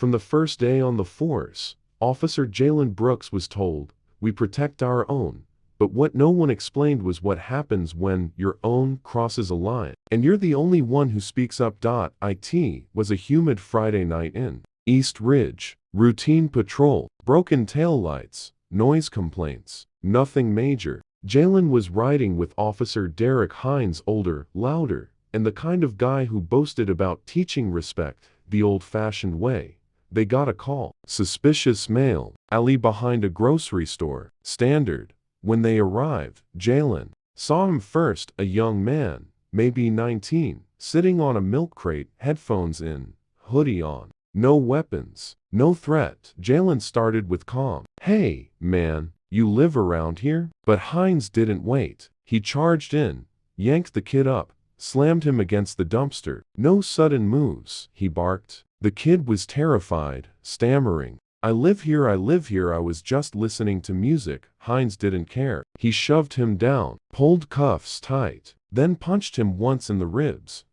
From the first day on the force, Officer Jalen Brooks was told, "We protect our own." But what no one explained was what happens when your own crosses a line, and you're the only one who speaks up. It was a humid Friday night in East Ridge. Routine patrol, broken taillights, noise complaints, nothing major. Jalen was riding with Officer Derek Hines, older, louder, and the kind of guy who boasted about teaching respect the old-fashioned way. They got a call. Suspicious male, alley behind a grocery store, standard. When they arrived, Jalen saw him first, a young man, maybe 19, sitting on a milk crate, headphones in, hoodie on. No weapons, no threat. Jalen started with calm. "Hey, man, you live around here?" But Hines didn't wait. He charged in, yanked the kid up, slammed him against the dumpster. "No sudden moves," he barked. The kid was terrified, stammering, I live here, I was just listening to music." Hines didn't care. He shoved him down, pulled cuffs tight, then punched him once in the ribs.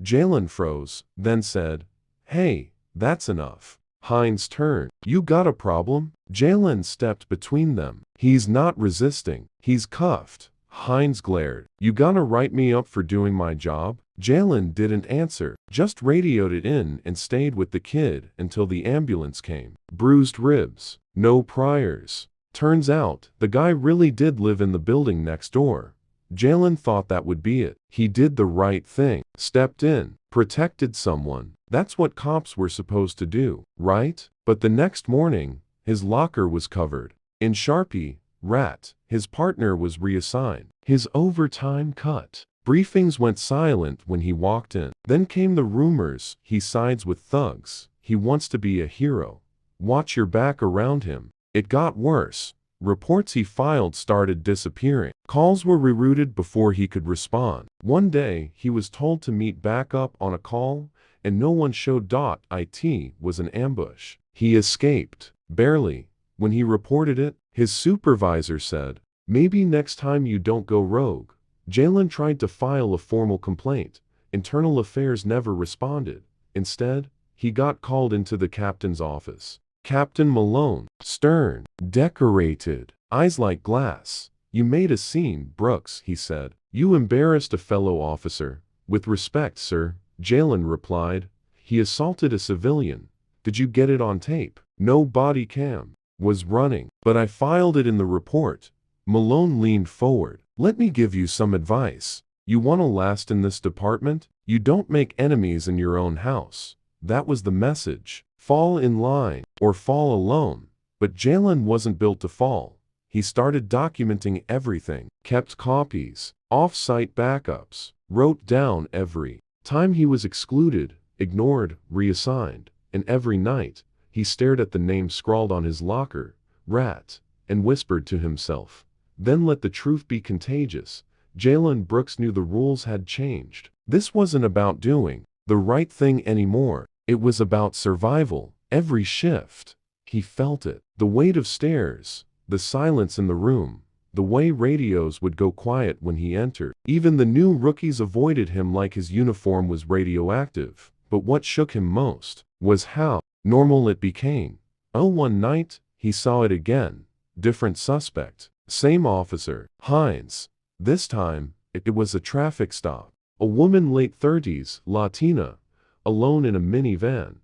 Jalen froze, then said, "Hey, that's enough." Hines turned. "You got a problem?" Jalen stepped between them. "He's not resisting. He's cuffed." Hines glared. "You gonna write me up for doing my job?" Jalen didn't answer, just radioed it in and stayed with the kid until the ambulance came. Bruised ribs, no priors. Turns out, the guy really did live in the building next door. Jalen thought that would be it. He did the right thing, stepped in, protected someone. That's what cops were supposed to do, right? But the next morning, his locker was covered in Sharpie, rat. His partner was reassigned. His overtime cut. Briefings went silent when he walked in. Then came the rumors, he sides with thugs. He wants to be a hero. Watch your back around him. It got worse. Reports he filed started disappearing. Calls were rerouted before he could respond. One day, he was told to meet back up on a call, and no one showed. It was an ambush. He escaped. Barely. When he reported it, his supervisor said, "Maybe next time you don't go rogue." Jalen tried to file a formal complaint. Internal Affairs never responded. Instead, he got called into the captain's office. Captain Malone, stern, decorated, eyes like glass. "You made a scene, Brooks," he said. "You embarrassed a fellow officer." "With respect, sir," Jalen replied. "He assaulted a civilian. Did you get it on tape?" "No body cam was running, but I filed it in the report." Malone leaned forward. "Let me give you some advice. You want to last in this department? You don't make enemies in your own house." That was the message. Fall in line, or fall alone. But Jalen wasn't built to fall. He started documenting everything, kept copies, off-site backups, wrote down every time he was excluded, ignored, reassigned, and every night, he stared at the name scrawled on his locker, Rat, and whispered to himself, "Then let the truth be contagious." Jalen Brooks knew the rules had changed. This wasn't about doing the right thing anymore. It was about survival. Every shift, he felt it. The weight of stairs, the silence in the room, the way radios would go quiet when he entered. Even the new rookies avoided him like his uniform was radioactive. But what shook him most was how normal it became. One night, he saw it again. Different suspect. Same officer, Hines. This time, it was a traffic stop. A woman late 30s, Latina, alone in a minivan.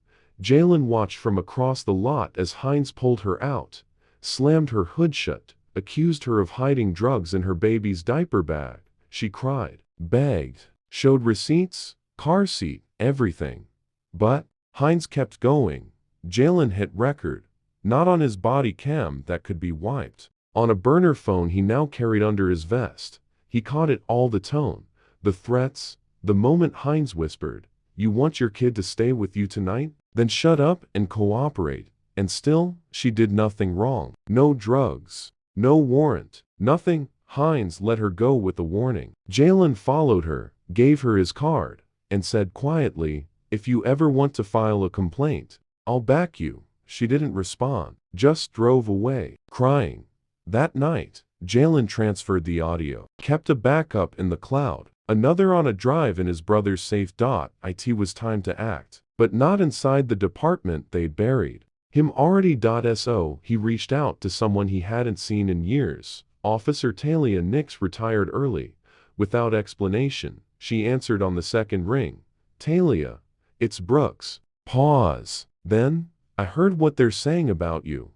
Jalen watched from across the lot as Hines pulled her out, slammed her hood shut, accused her of hiding drugs in her baby's diaper bag. She cried, begged, showed receipts, car seat, everything. But Hines kept going. Jalen hit record, not on his body cam that could be wiped. On a burner phone he now carried under his vest. He caught it all, the tone, the threats, the moment Hines whispered, "You want your kid to stay with you tonight? Then shut up and cooperate." And still, she did nothing wrong. No drugs, no warrant, nothing. Hines let her go with a warning. Jalen followed her, gave her his card, and said quietly, "If you ever want to file a complaint, I'll back you." She didn't respond, just drove away, crying. That night, Jalen transferred the audio, kept a backup in the cloud, another on a drive in his brother's safe. It was time to act. but not inside the department they'd buried him already. So he reached out to someone he hadn't seen in years. Officer Talia Nix retired early. Without explanation, she answered on the second ring. Talia, it's Brooks. Pause. Then, I heard what they're saying about you.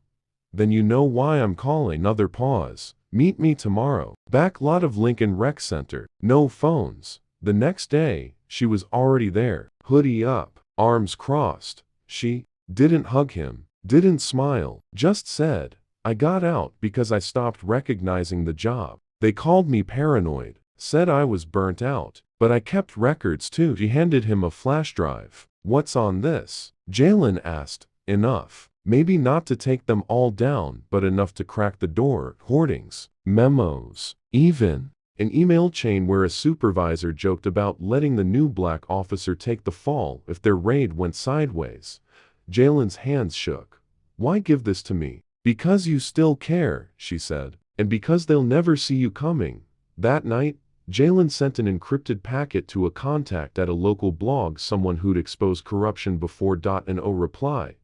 Then you know why I'm calling. Another pause. Meet me tomorrow. Back lot of Lincoln Rec Center. No phones. The next day, she was already there. Hoodie up, arms crossed. She didn't hug him, didn't smile, just said, I got out because I stopped recognizing the job. They called me paranoid, said I was burnt out, but I kept records too. She handed him a flash drive. What's on this? Jalen asked. Enough. Maybe not to take them all down, but enough to crack the door. Hoardings, memos, even an email chain where a supervisor joked about letting the new black officer take the fall if their raid went sideways. Jalen's hands shook. Why give this to me? Because you still care, she said, and because they'll never see you coming. That night, Jalen sent an encrypted packet to a contact at a local blog, someone who'd exposed corruption before. No reply.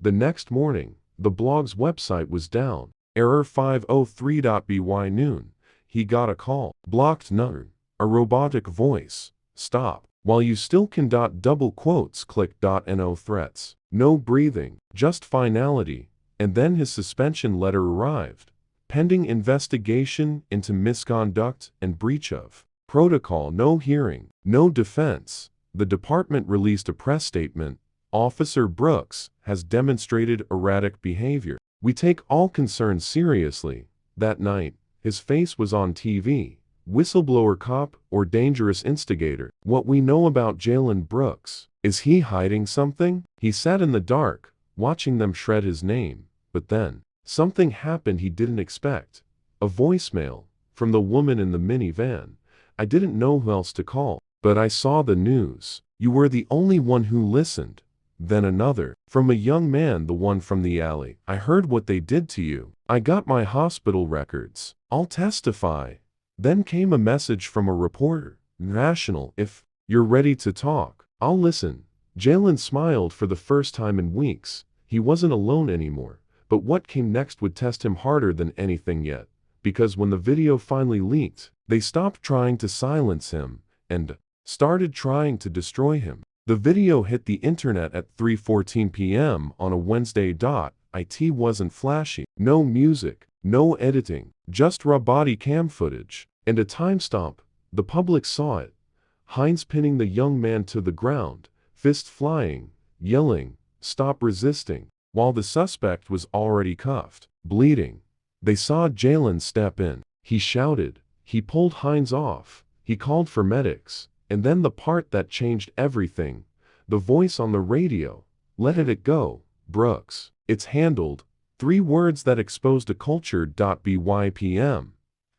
The next morning, the blog's website was down. Error 503.by noon. He got a call. Blocked none. A robotic voice. Stop. While you still can. Double quotes. Click. No threats. No breathing. Just finality. And then his suspension letter arrived. Pending investigation into misconduct and breach of protocol. No hearing. No defense. The department released a press statement. Officer Brooks has demonstrated erratic behavior. We take all concerns seriously. That night, his face was on TV. Whistleblower cop or dangerous instigator. What we know about Jalen Brooks. Is he hiding something? He sat in the dark, watching them shred his name. But then, something happened he didn't expect. A voicemail from the woman in the minivan. I didn't know who else to call, but I saw the news. You were the only one who listened. Then another, from a young man, the one from the alley. I heard what they did to you. I got my hospital records. I'll testify. Then came a message from a reporter. National, if you're ready to talk, I'll listen. Jalen smiled for the first time in weeks. He wasn't alone anymore. But what came next would test him harder than anything yet. Because when the video finally leaked, they stopped trying to silence him and started trying to destroy him. The video hit the internet at 3:14 p.m. on a Wednesday. It wasn't flashy. No music, no editing, just raw body cam footage. And a timestamp. The public saw it. Hines pinning the young man to the ground, fist flying, yelling, "Stop resisting," while the suspect was already cuffed, bleeding. They saw Jalen step in. He shouted. He pulled Hines off. He called for medics. And then the part that changed everything. The voice on the radio. Let it go, Brooks. It's handled. 3 words that exposed a culture. BYPM.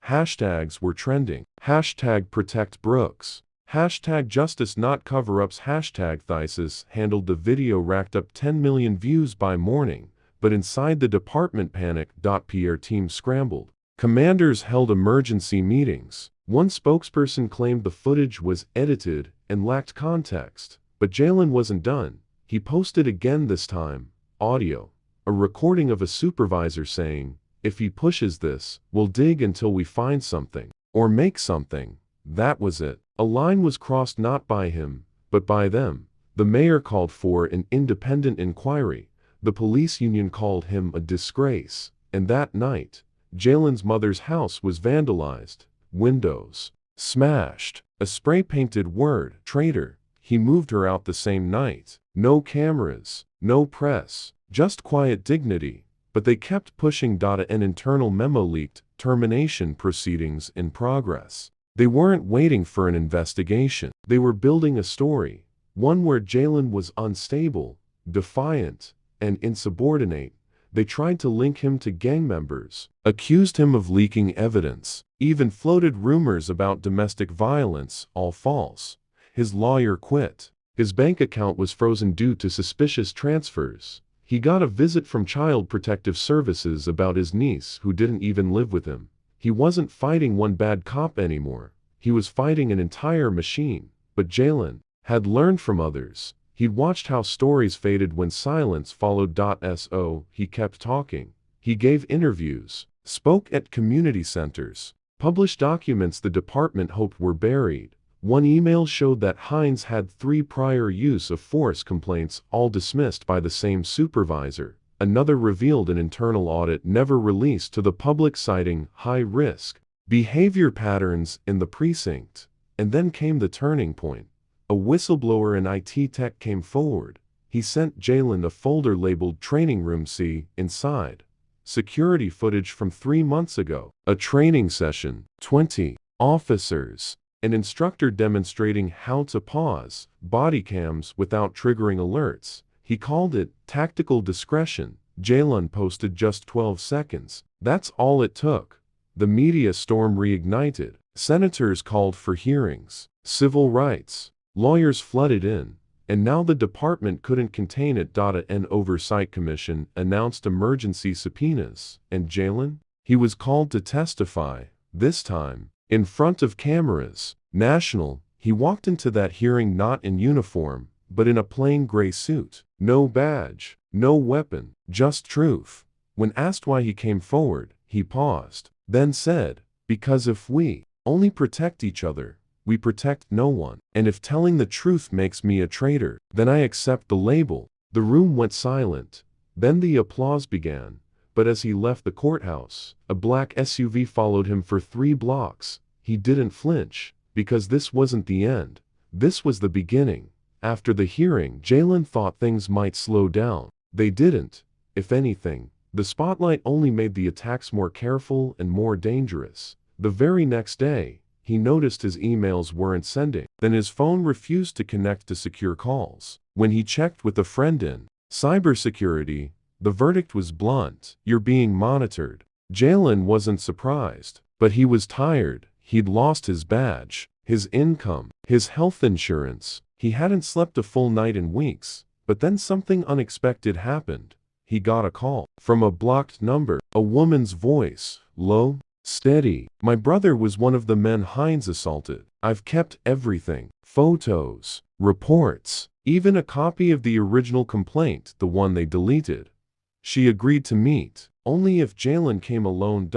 Hashtags were trending. Hashtag protect Brooks. Hashtag justice not cover-ups. Hashtag Thesis handled. The video racked up 10 million views by morning. But inside the department panic. PR team scrambled. Commanders held emergency meetings. One spokesperson claimed the footage was edited and lacked context. But Jalen wasn't done. He posted again, this time. Audio. A recording of a supervisor saying, "If he pushes this, we'll dig until we find something. Or make something." That was it. A line was crossed not by him, but by them. The mayor called for an independent inquiry. The police union called him a disgrace. And that night, Jalen's mother's house was vandalized. Windows smashed. A spray-painted word, traitor. He moved her out the same night. No cameras, no press, just quiet dignity. But they kept pushing. An internal memo leaked. Termination proceedings in progress. They weren't waiting for an investigation. They were building a story. One where Jalen was unstable, defiant, and insubordinate. They tried to link him to gang members, accused him of leaking evidence, even floated rumors about domestic violence, all false. His lawyer quit. His bank account was frozen due to suspicious transfers. He got a visit from Child Protective Services about his niece who didn't even live with him. He wasn't fighting one bad cop anymore. He was fighting an entire machine. But Jalen had learned from others. He'd watched how stories faded when silence followed. So he kept talking. He gave interviews, spoke at community centers, published documents the department hoped were buried. One email showed that Hines had 3 prior use of force complaints, all dismissed by the same supervisor. Another revealed an internal audit never released to the public, citing high-risk behavior patterns in the precinct. And then came the turning point. A whistleblower in IT tech came forward. He sent Jalen a folder labeled Training Room C. Inside, security footage from 3 months ago. A training session, 20 officers, an instructor demonstrating how to pause body cams without triggering alerts. He called it tactical discretion. Jalen posted just 12 seconds. That's all it took. The media storm reignited. Senators called for hearings. Civil rights lawyers flooded in. And now the department couldn't contain it. An oversight commission announced emergency subpoenas. And Jalen? He was called to testify, this time in front of cameras. National. He walked into that hearing not in uniform, but in a plain gray suit. No badge, no weapon, just truth. When asked why he came forward, he paused, then said, "Because if we only protect each other, we protect no one. And if telling the truth makes me a traitor, then I accept the label." The room went silent. Then the applause began. But as he left the courthouse, a black SUV followed him for 3 blocks. He didn't flinch, because this wasn't the end. This was the beginning. After the hearing, Jalen thought things might slow down. They didn't. If anything, the spotlight only made the attacks more careful and more dangerous. The very next day, he noticed his emails weren't sending. Then his phone refused to connect to secure calls. When he checked with a friend in cybersecurity, the verdict was blunt: "You're being monitored." Jalen wasn't surprised, but he was tired. He'd lost his badge, his income, his health insurance. He hadn't slept a full night in weeks. But then something unexpected happened. He got a call from a blocked number. A woman's voice, low, steady. "My brother was one of the men Hines assaulted. I've kept everything. Photos, reports, even a copy of the original complaint, the one they deleted." She agreed to meet, only if Jalen came alone.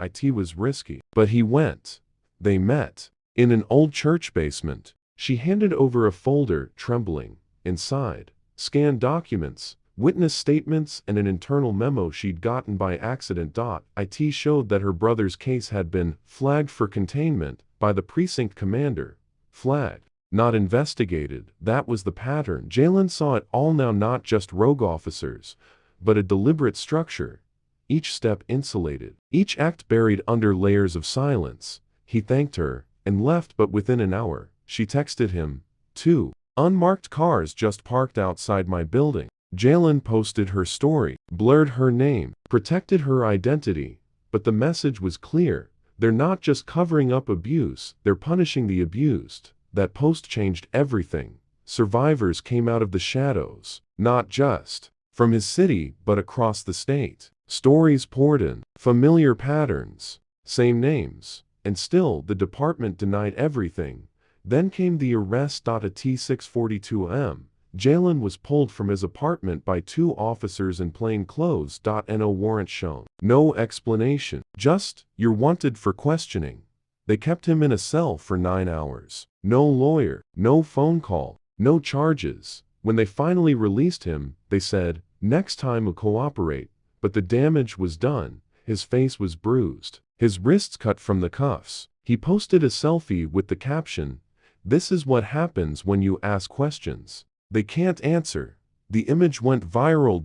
It was risky. But he went. They met in an old church basement. She handed over a folder, trembling. Inside, scanned documents, witness statements, and an internal memo she'd gotten by accident. It showed that her brother's case had been flagged for containment by the precinct commander. Flagged, not investigated. That was the pattern. Jalen saw it all now, not just rogue officers, but a deliberate structure. Each step insulated, each act buried under layers of silence. He thanked her and left, but within an hour, she texted him, "2 unmarked cars just parked outside my building." Jalen posted her story, blurred her name, protected her identity. But the message was clear. They're not just covering up abuse, they're punishing the abused. That post changed everything. Survivors came out of the shadows, not just from his city, but across the state. Stories poured in, familiar patterns, same names, and still the department denied everything. Then came the arrest. At 6:42 am, Jalen was pulled from his apartment by 2 officers in plain clothes. No warrant shown, no explanation, just, "You're wanted for questioning." They kept him in a cell for 9 hours. No lawyer, no phone call, no charges. When they finally released him, they said, "Next time we'll cooperate." But the damage was done. His face was bruised, his wrists cut from the cuffs. He posted a selfie with the caption, "This is what happens when you ask questions. They can't answer." The image went viral.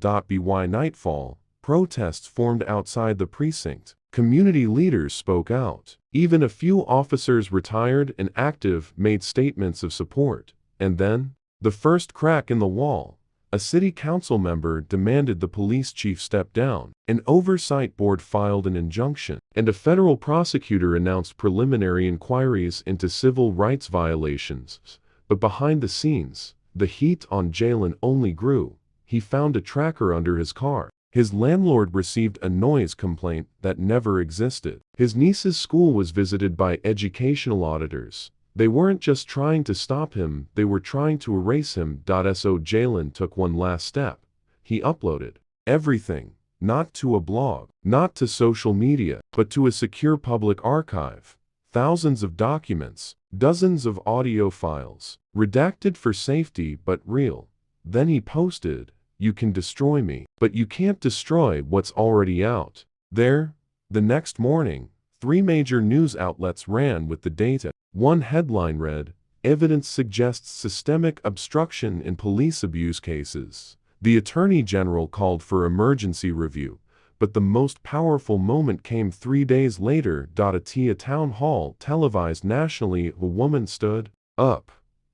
By nightfall, protests formed outside the precinct. Community leaders spoke out. Even a few officers, retired and active, made statements of support. And then, the first crack in the wall. A city council member demanded the police chief step down. An oversight board filed an injunction. And a federal prosecutor announced preliminary inquiries into civil rights violations. But behind the scenes, the heat on Jalen only grew. He found a tracker under his car. His landlord received a noise complaint that never existed. His niece's school was visited by educational auditors. They weren't just trying to stop him, they were trying to erase him. So Jalen took one last step. He uploaded everything, not to a blog, not to social media, but to a secure public archive. Thousands of documents, dozens of audio files, redacted for safety but real. Then he posted, "You can destroy me, but you can't destroy what's already out there." The next morning, 3 major news outlets ran with the data. One headline read, "Evidence suggests systemic obstruction in police abuse cases." The Attorney General called for emergency review, but the most powerful moment came 3 days later. At a town hall televised nationally, a woman stood up,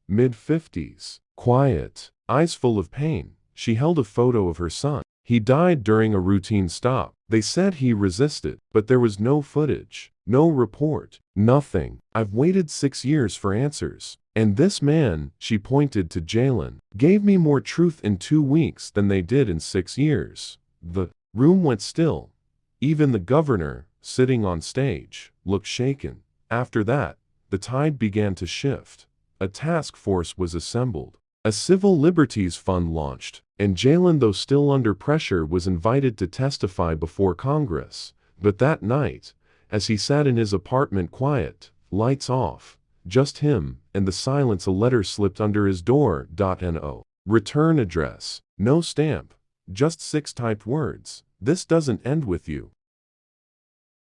mid-50s, quiet, eyes full of pain. She held a photo of her son. He died during a routine stop. They said he resisted, but there was no footage, no report, nothing. "I've waited 6 years for answers. And this man," she pointed to Jalen, "gave me more truth in 2 weeks than they did in 6 years." The room went still. Even the governor, sitting on stage, looked shaken. After that, the tide began to shift. A task force was assembled. A civil liberties fund launched, and Jalen, though still under pressure, was invited to testify before Congress. But that night, as he sat in his apartment quiet, lights off, just him and the silence, a letter slipped under his door. No return address, no stamp, just 6 typed words. "This doesn't end with you."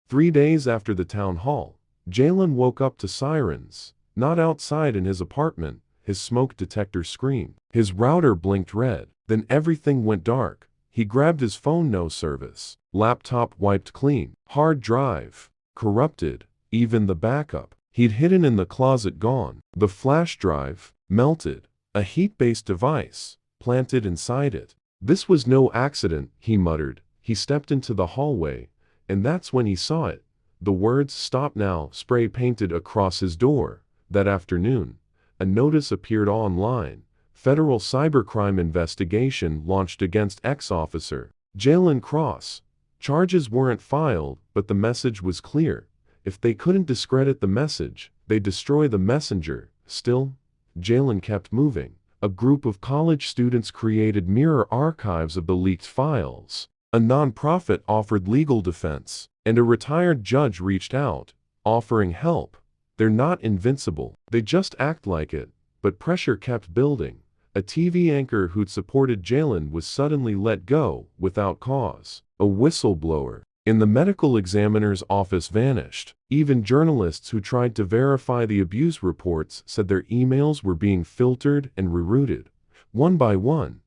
3 days after the town hall, Jalen woke up to sirens, not outside in his apartment. His smoke detector screamed. His router blinked red. Then everything went dark. He grabbed his phone, no service. Laptop wiped clean. Hard drive corrupted. Even the backup he'd hidden in the closet gone. The flash drive melted. A heat-based device planted inside it. "This was no accident," he muttered. He stepped into the hallway, and that's when he saw it. The words "Stop now" spray painted across his door. That afternoon, a notice appeared online. Federal cybercrime investigation launched against ex-officer Jalen Cross. Charges weren't filed, but the message was clear. If they couldn't discredit the message, they'd destroy the messenger. Still, Jalen kept moving. A group of college students created mirror archives of the leaked files. A nonprofit offered legal defense, and a retired judge reached out, offering help. They're not invincible, they just act like it. But pressure kept building. A TV anchor who'd supported Jalen was suddenly let go without cause. A whistleblower in the medical examiner's office vanished. Even journalists who tried to verify the abuse reports said their emails were being filtered and rerouted. One by one,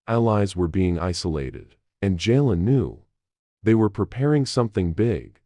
allies were being isolated. And Jalen knew they were preparing something big.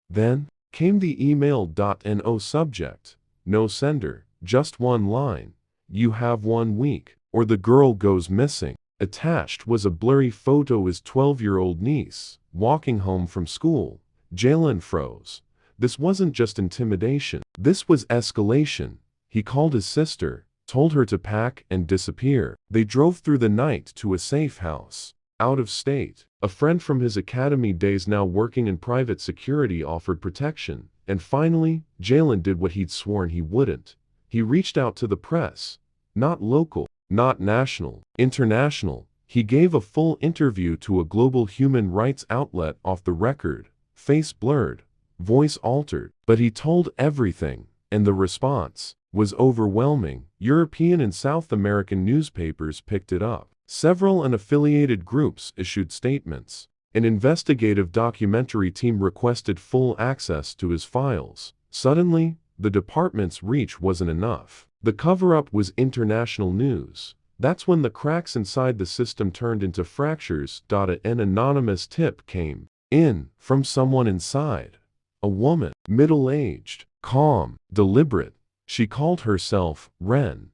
Then came the email. No subject, no sender, just one line. "You have 1 week, or the girl goes missing." Attached was a blurry photo of his 12-year-old niece, walking home from school. Jalen froze. This wasn't just intimidation. This was escalation. He called his sister, told her to pack and disappear. They drove through the night to a safe house, out of state. A friend from his academy days, now working in private security, offered protection. And finally, Jalen did what he'd sworn he wouldn't. He reached out to the press. Not local, not national, international. He gave a full interview to a global human rights outlet, off the record, face blurred, voice altered. But he told everything, and the response was overwhelming. European and South American newspapers picked it up. Several unaffiliated groups issued statements. An investigative documentary team requested full access to his files. Suddenly, the department's reach wasn't enough. The cover-up was international news. That's when the cracks inside the system turned into fractures. An anonymous tip came in from someone inside. A woman, middle-aged, calm, deliberate. She called herself Ren.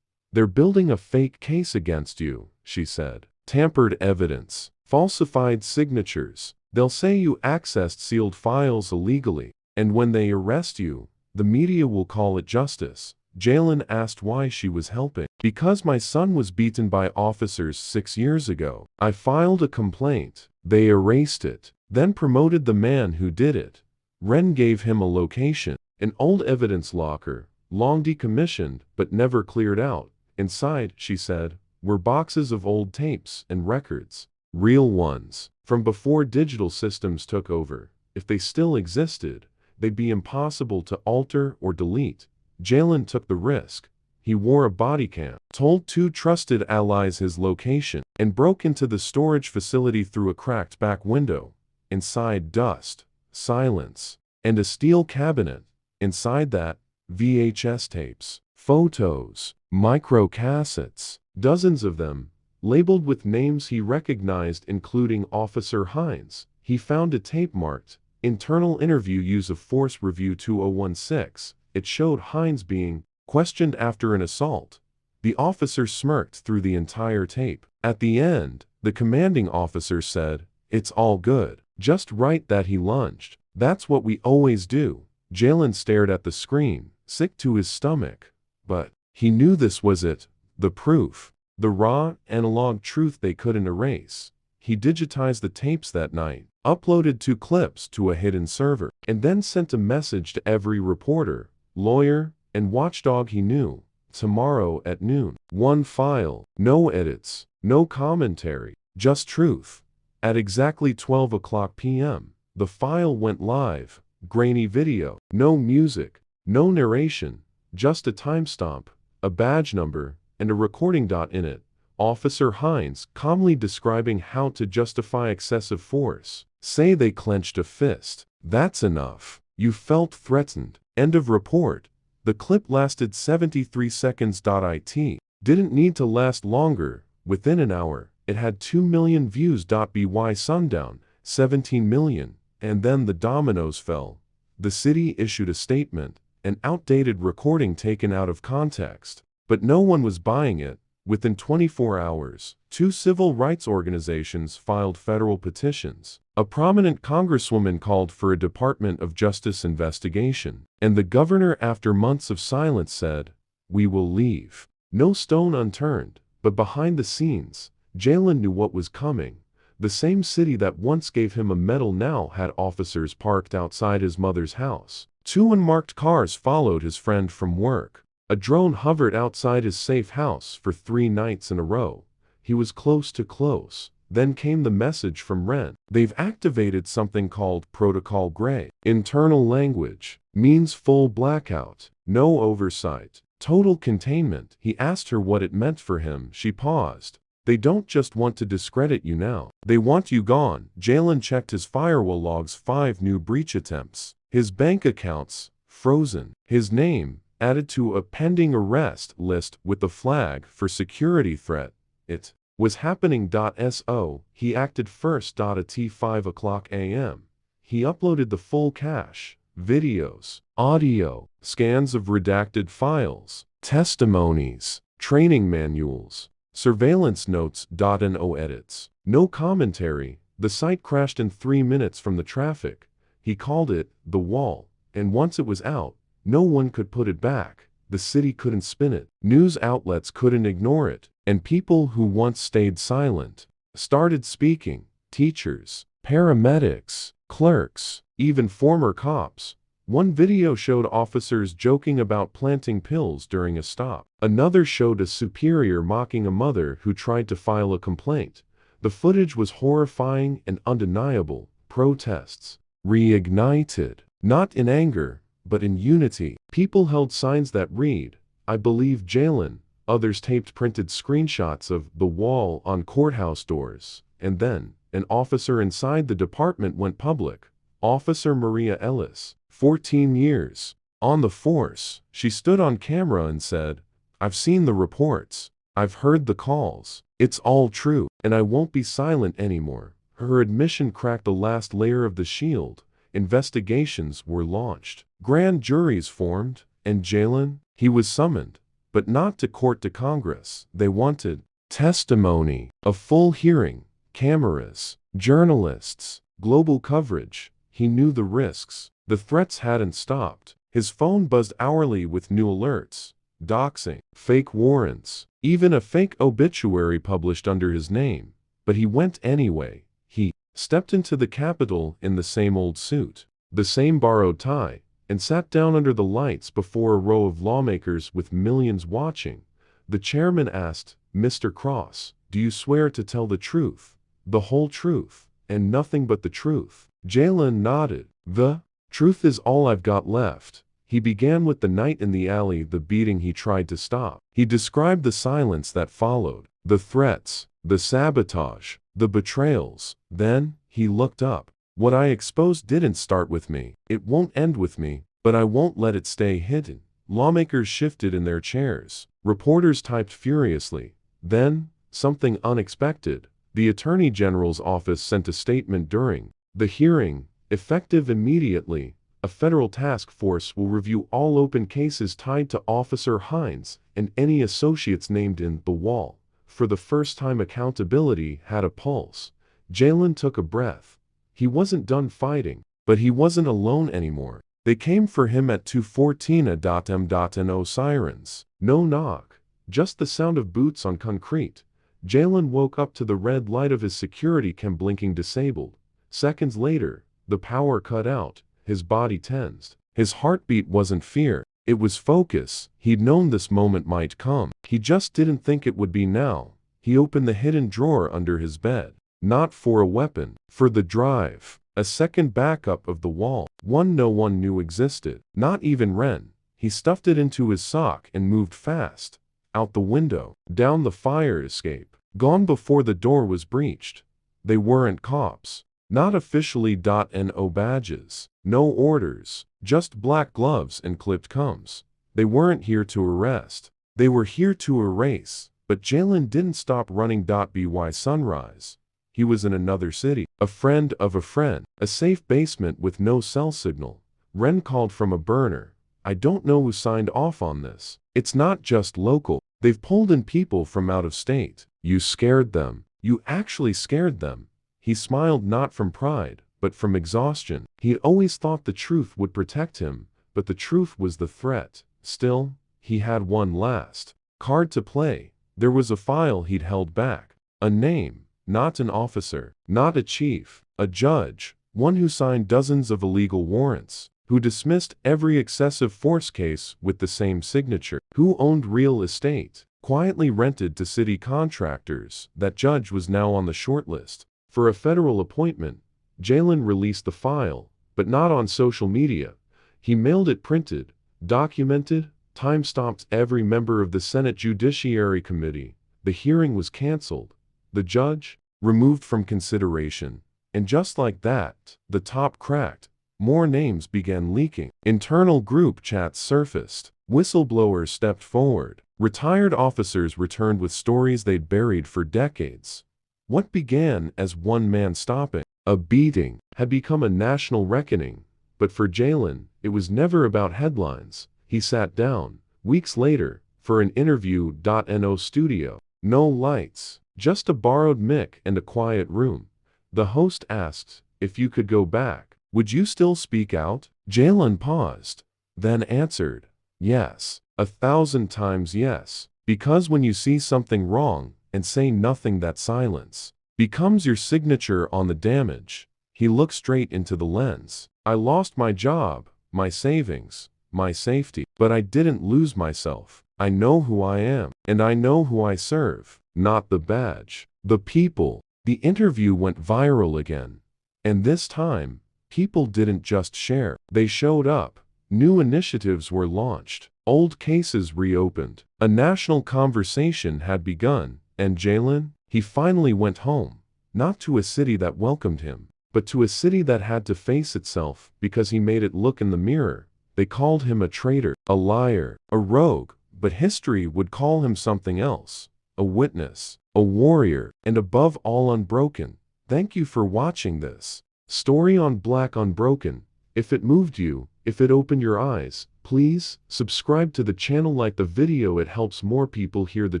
"They're building a fake case against you," she said. "Tampered evidence, falsified signatures. They'll say you accessed sealed files illegally. And when they arrest you, the media will call it justice." Jalen asked why she was helping. "Because my son was beaten by officers 6 years ago. I filed a complaint. They erased it, then promoted the man who did it." Ren gave him a location, an old evidence locker, long decommissioned but never cleared out. Inside, she said, were boxes of old tapes and records. Real ones. From before digital systems took over. If they still existed, they'd be impossible to alter or delete. Jalen took the risk. He wore a body cam, told two trusted allies his location, and broke into the storage facility through a cracked back window. Inside, dust, silence, and a steel cabinet. Inside that, VHS tapes, photos, microcassettes, dozens of them, labeled with names he recognized, including Officer Hines. He found a tape marked, Internal Interview Use of Force Review 2016. It showed Hines being questioned after an assault. The officer smirked through the entire tape. At the end, the commanding officer said, "It's all good. Just write that he lunged. That's what we always do." Jalen stared at the screen, sick to his stomach. But he knew this was it, the proof, the raw, analog truth they couldn't erase. He digitized the tapes that night, uploaded 2 clips to a hidden server, and then sent a message to every reporter, lawyer, and watchdog he knew. Tomorrow at noon. 1 file, no edits, no commentary, just truth. At exactly 12 p.m., the file went live. Grainy video, no music, no narration, just a timestamp, a badge number, and a recording dot in it. Officer Hines calmly describing how to justify excessive force. Say they clenched a fist. That's enough. You felt threatened. End of report. The clip lasted 73 seconds. It didn't need to last longer. Within an hour, it had 2 million views. By sundown, 17 million. And then the dominoes fell. The city issued a statement, an outdated recording taken out of context. But no one was buying it. Within 24 hours, 2 civil rights organizations filed federal petitions. A prominent congresswoman called for a Department of Justice investigation. And the governor, after months of silence, said, "We will leave." No stone unturned. But behind the scenes, Jalen knew what was coming. The same city that once gave him a medal now had officers parked outside his mother's house. 2 unmarked cars followed his friend from work. A drone hovered outside his safe house for 3 nights in a row. He was close to close. Then came the message from Ren. They've activated something called Protocol Gray. Internal language. Means full blackout. No oversight. Total containment. He asked her what it meant for him. She paused. They don't just want to discredit you now. They want you gone. Jalen checked his firewall logs. 5 new breach attempts. His bank accounts, frozen. His name, added to a pending arrest list with the flag for security threat. It was happening. So he acted first. At 5 a.m. He uploaded the full cache, videos, audio, scans of redacted files, testimonies, training manuals, surveillance notes. No edits, no commentary. The site crashed in 3 minutes from the traffic. He called it the wall, and once it was out, no one could put it back. The city couldn't spin it. News outlets couldn't ignore it. And people who once stayed silent started speaking. Teachers, paramedics, clerks, even former cops. One video showed officers joking about planting pills during a stop. Another showed a superior mocking a mother who tried to file a complaint. The footage was horrifying and undeniable. Protests reignited, not in anger, but in unity. People held signs that read, "I believe Jalen." Others taped printed screenshots of the wall on courthouse doors. And then, an officer inside the department went public. Officer Maria Ellis, 14 years, on the force. She stood on camera and said, "I've seen the reports. I've heard the calls. It's all true, and I won't be silent anymore." Her admission cracked the last layer of the shield. Investigations were launched. Grand juries formed, and Jalen, he was summoned. But not to court, to Congress. They wanted testimony, a full hearing, cameras, journalists, global coverage. He knew the risks. The threats hadn't stopped. His phone buzzed hourly with new alerts, doxing, fake warrants, even a fake obituary published under his name. But he went anyway. He stepped into the Capitol in the same old suit, the same borrowed tie, and sat down under the lights before a row of lawmakers with millions watching. The chairman asked, "Mr. Cross, do you swear to tell the truth, the whole truth, and nothing but the truth?" Jalen nodded. "The truth is all I've got left." He began with the night in the alley, the beating he tried to stop. He described the silence that followed, the threats, the sabotage, the betrayals. Then, he looked up. "What I exposed didn't start with me. It won't end with me, but I won't let it stay hidden." Lawmakers shifted in their chairs. Reporters typed furiously. Then, something unexpected. The Attorney General's office sent a statement during the hearing. "Effective immediately, a federal task force will review all open cases tied to Officer Hines and any associates named in the wall." For the first time, accountability had a pulse. Jalen took a breath. He wasn't done fighting, but he wasn't alone anymore. They came for him at 2:14 a.m. Sirens. No knock, just the sound of boots on concrete. Jalen woke up to the red light of his security cam blinking disabled. Seconds later, the power cut out. His body tensed. His heartbeat wasn't fear, it was focus. He'd known this moment might come. He just didn't think it would be now. He opened the hidden drawer under his bed. Not for a weapon, for the drive. A second backup of the wall. One no one knew existed. Not even Ren. He stuffed it into his sock and moved fast. Out the window. Down the fire escape. Gone before the door was breached. They weren't cops. Not officially. No badges. No orders. Just black gloves and clipped combs. They weren't here to arrest. They were here to erase. But Jalen didn't stop running. By sunrise, he was in another city. A friend of a friend. A safe basement with no cell signal. Ren called from a burner. "I don't know who signed off on this. It's not just local. They've pulled in people from out of state." "You scared them. You actually scared them." He smiled, not from pride, but from exhaustion. He'd always thought the truth would protect him, but the truth was the threat. Still, he had one last card to play. There was a file he'd held back. A name, not an officer, not a chief, a judge, one who signed dozens of illegal warrants, who dismissed every excessive force case with the same signature, who owned real estate, quietly rented to city contractors. That judge was now on the shortlist for a federal appointment. Jalen released the file, but not on social media. He mailed it printed, documented, time-stamped. Every member of the Senate Judiciary Committee. The hearing was canceled. The judge, removed from consideration. And just like that, the top cracked. More names began leaking. Internal group chats surfaced. Whistleblowers stepped forward. Retired officers returned with stories they'd buried for decades. What began as one man stopping a beating had become a national reckoning. But for Jalen, it was never about headlines. He sat down, weeks later, for an interview. No studio, no lights, just a borrowed mic and a quiet room. The host asked, "If you could go back, would you still speak out?" Jalen paused, then answered, "Yes, 1,000 times yes." Because when you see something wrong and say nothing, that silence becomes your signature on the damage. He looked straight into the lens. "I lost my job, my savings, my safety, but I didn't lose myself. I know who I am, and I know who I serve. Not the badge, the people." The interview went viral again. And this time, people didn't just share. They showed up. New initiatives were launched. Old cases reopened. A national conversation had begun. And Jalen, he finally went home. Not to a city that welcomed him, but to a city that had to face itself because he made it look in the mirror. They called him a traitor, a liar, a rogue, but history would call him something else. A witness, a warrior, and above all, unbroken. Thank you for watching this story on Black Unbroken. If it moved you, if it opened your eyes, please subscribe to the channel, like the video, it helps more people hear the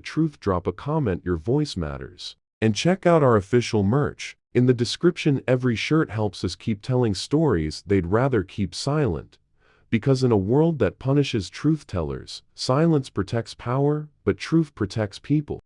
truth. Drop a comment, your voice matters. And check out our official merch. In the description, every shirt helps us keep telling stories they'd rather keep silent. Because in a world that punishes truth tellers, silence protects power, but truth protects people.